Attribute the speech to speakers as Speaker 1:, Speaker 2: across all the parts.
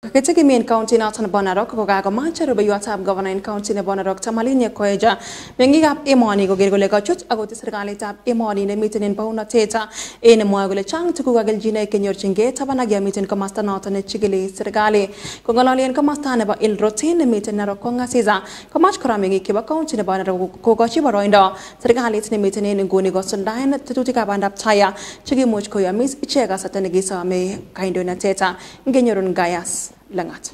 Speaker 1: Katika main county na tan Bonarok ko ga macha ro bayu atab governor in county na Bonarok tamalinya koeja mengi gap emoni go gergole ga chut ago tisirgali tab emoni ne mitin in pauna teta ene moagole chang tuku ga geljine kenyor chinge tabana ga mitin ko master na tan chigili sirgali ko galali en ko master ne ba il routine mitin na ro ko ngasiza ko mach kora mengi ke ba county na Bonarok ko ga chi baroindo sirgali ne mitin ne ngoni go sundain tututi ka bandap taya chigi moch ko ya mis ichega satane gisa me kaindo na teta ngenyorun gayas langat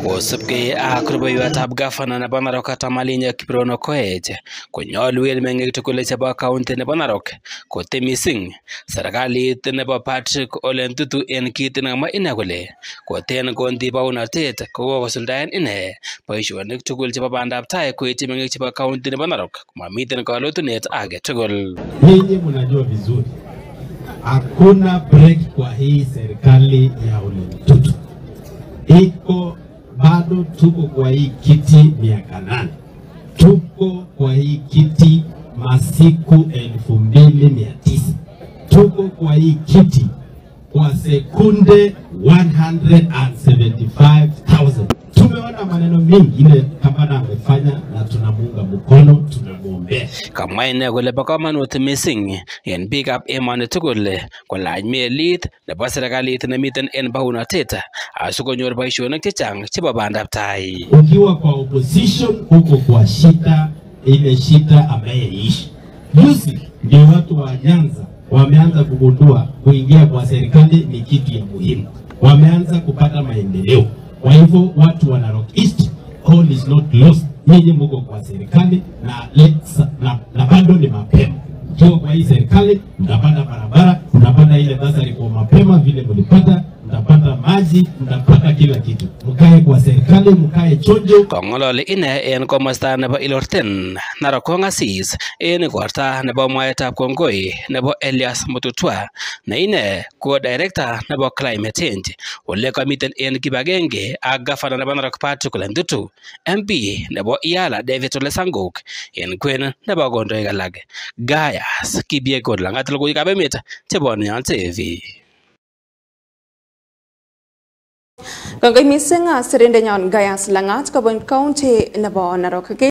Speaker 2: Kosipke akrubayu tab gafana na Bonarok tamalinya kiprono koeje konyolu el menge tukule chaba county na Bonarok ko temising serikali nebo Patrick Ole Ntutu en kit na ma inagole ko ten gondi bauna tet ko kosuldaen ine boisionik tugul chaba bandap tai ko iti menge chaba county na Bonarok mamiten kalotunet age tugul.
Speaker 3: Nyinyi mnajua vizuri hakuna break kwa hii serikali ya Ole Ntutu. Iko bado tuko kwa hii kiti miaka 8. Tuko kwa hii kiti masiku 2900. Tuko kwa hii kiti kwa sekunde 175,000. Tumeona maneno mengi ile Gavana amefanya na tunamuunga mkono, tunamuombea.
Speaker 2: Kama ine kole ba kamanut missing en big up emoni tugul kolany melit nebo serikalit nemiten en baunatet asikonyor boisionik chechang chebo bandap tai.
Speaker 3: Ukiwa kwa opposition huko kwa shida, ile shida ambaye ishi. Juzi ndio watu wa Nyanza wameanza kugundua kuingia kwa serikali ni kitu ya muhimu. Wameanza kupata maendeleo. Kwa hivyo watu wa Narok East, all is not lost. Nyinyi mko kwa serikali na bado ni mapema. Kiwa kwa hii serikali mtapata barabara, mtapata ile basari kwa mapema vile mlipata, mtapata maji, mtapata kila kitu. Mkae kwa serikali, mkae chonjo.
Speaker 2: Kongolole ine en komosta nebo Ilorten Narok kongasis en korta nebo mwaetab kongoi nebo Elias Mututwa na ine ko director nebo climate change ole kamiten en kibagenge ak gavana nebo Narok Patrick Ole Ntutu MP nebo Iala David Ole Sangok en kwen nebo kondoik alak Gayas kibie kod langat logoiwek ab emet chebo Nyan TV.
Speaker 1: Kangay mising sirinde nyon Gayas langat kabon county nebo Narok.